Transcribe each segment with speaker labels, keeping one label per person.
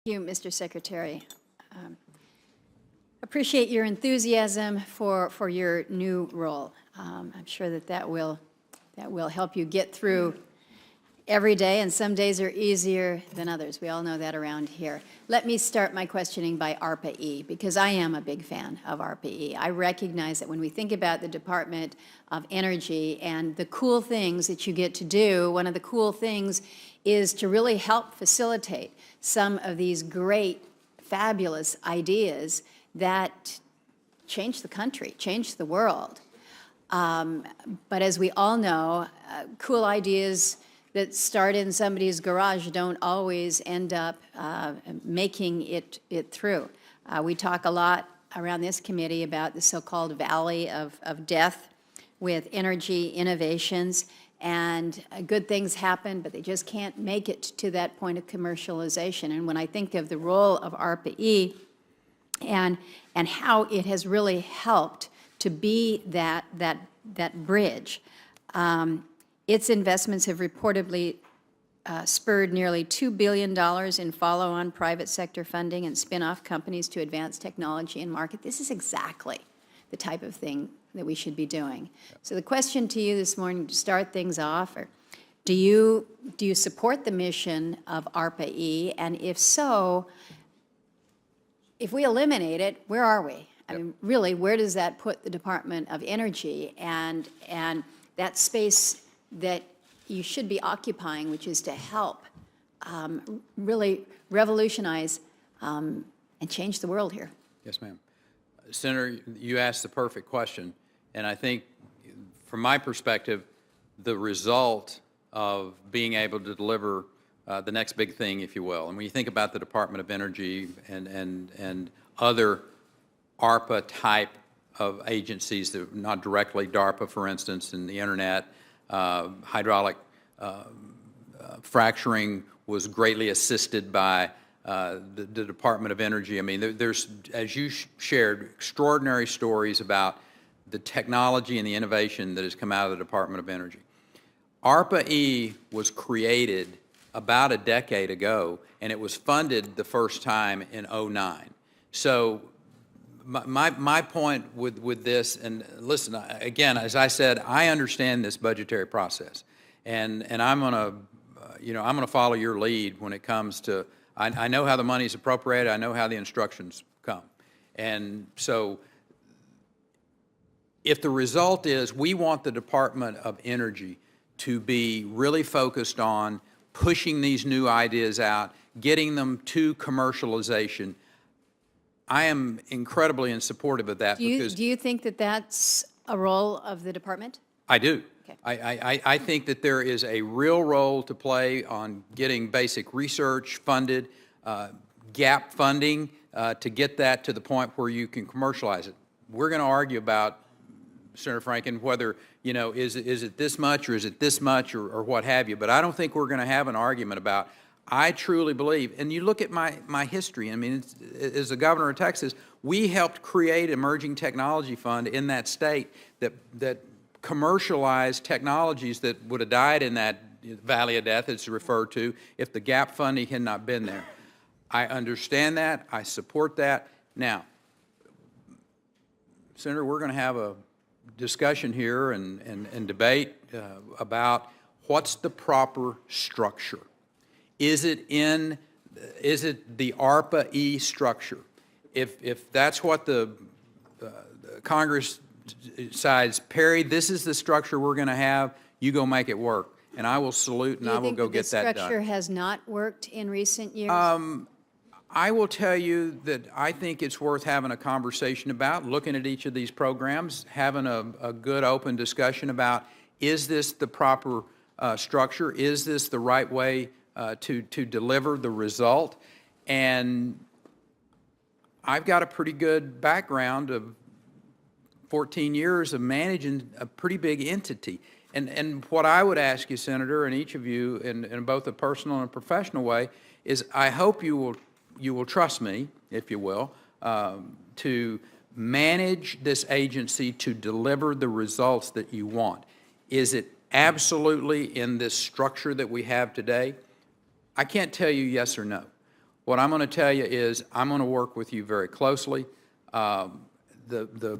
Speaker 1: Thank you, Mr. Secretary. Appreciate your enthusiasm for your new role. I'm sure that will help you get through every day, and some days are easier than others. We all know that around here. Let me start my questioning by ARPA-E, because I am a big fan of ARPA-E. I recognize that when we think about the Department of Energy and the cool things that you get to do, one of the cool things is to really help facilitate some of these great, fabulous ideas that change the country, change the world. But as we all know, cool ideas that start in somebody's garage don't always end up making it through. We talk a lot around this committee about the so-called valley of death with energy innovations, and good things happen, but they just can't make it to that point of commercialization. And when I think of the role of ARPA-E and how it has really helped to be that bridge, its investments have reportedly spurred nearly $2 billion in follow-on private sector funding and spin-off companies to advance technology and market. This is exactly the type of thing that we should be doing. So the question to you this morning to start things off, do you support the mission of ARPA-E? And if so, if we eliminate it, where are we? I mean, really, where does that put the Department of Energy and that space that you should be occupying, which is to help really revolutionize and change the world here?
Speaker 2: Yes, ma'am. Senator, you asked the perfect question, and I think from my perspective, the result of being able to deliver the next big thing, if you will, and when you think about the Department of Energy and other ARPA type of agencies that not directly DARPA, for instance, in the internet, hydraulic fracturing was greatly assisted by the Department of Energy. I mean, there's, as you shared, extraordinary stories about the technology and the innovation that has come out of the Department of Energy. ARPA-E was created about a decade ago, and it was funded the first time in '09. So my point with this, and listen, again, as I said, I understand this budgetary process, and I'm going to, I'm going to follow your lead when it comes to. I know how the money is appropriated. I know how the instructions come, and so if the result is we want the Department of Energy to be really focused on pushing these new ideas out, getting them to commercialization, I am incredibly in supportive of that.
Speaker 1: Do you think that that's a role of the department?
Speaker 2: I do.
Speaker 1: Okay.
Speaker 2: I think that there is a real role to play on getting basic research funded, gap funding to get that to the point where you can commercialize it. We're going to argue about, Senator Franken, whether, is it this much or is it this much or what have you, but I don't think we're going to have an argument about. I truly believe, and you look at my history, I mean, as the governor of Texas, we helped create Emerging Technology Fund in that state that commercialized technologies that would have died in that valley of death, it's referred to, if the gap funding had not been there. I understand that. I support that. Now, Senator, we're going to have a discussion here and debate about what's the proper structure. Is it the ARPA-E structure? If that's what the Congress decides, Perry, this is the structure we're going to have, you go make it work. And I will salute and I will go get that done.
Speaker 1: Do you think the structure has not worked in recent years?
Speaker 2: I will tell you that I think it's worth having a conversation about, looking at each of these programs, having a good open discussion about, is this the proper structure? Is this the right way to deliver the result? And I've got a pretty good background of 14 years of managing a pretty big entity. And what I would ask you, Senator, and each of you in both a personal and a professional way, is I hope you will trust me, if you will, to manage this agency to deliver the results that you want. Is it absolutely in this structure that we have today? I can't tell you yes or no. What I'm going to tell you is I'm going to work with you very closely. Senator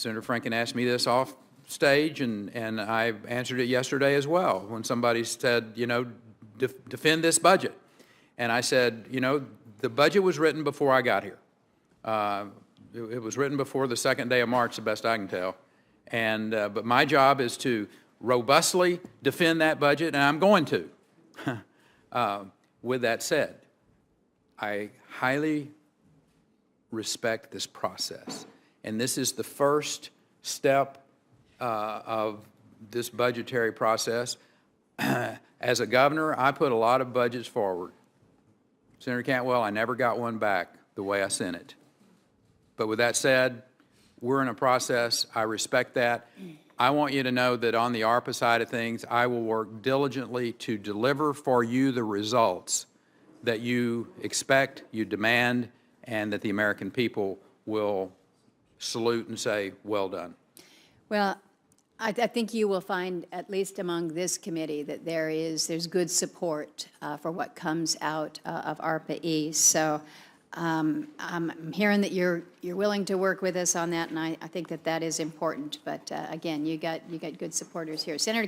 Speaker 2: Franken asked me this off stage, and I answered it yesterday as well when somebody said, you know, defend this budget. And I said, you know, the budget was written before I got here. It was written before the second day of March, the best I can tell. And but my job is to robustly defend that budget, and I'm going to. With that said, I highly respect this process. And this is the first step of this budgetary process. As a governor, I put a lot of budgets forward. Senator Cantwell, I never got one back the way I sent it. But with that said, we're in a process. I respect that. I want you to know that on the ARPA side of things, I will work diligently to deliver for you the results that you expect, you demand, and that the American people will salute and say, well done.
Speaker 1: Well, I think you will find, at least among this committee, that there's good support for what comes out of ARPA-E. So I'm hearing that you're willing to work with us on that, and I think that is important. But again, you got good supporters here. Senator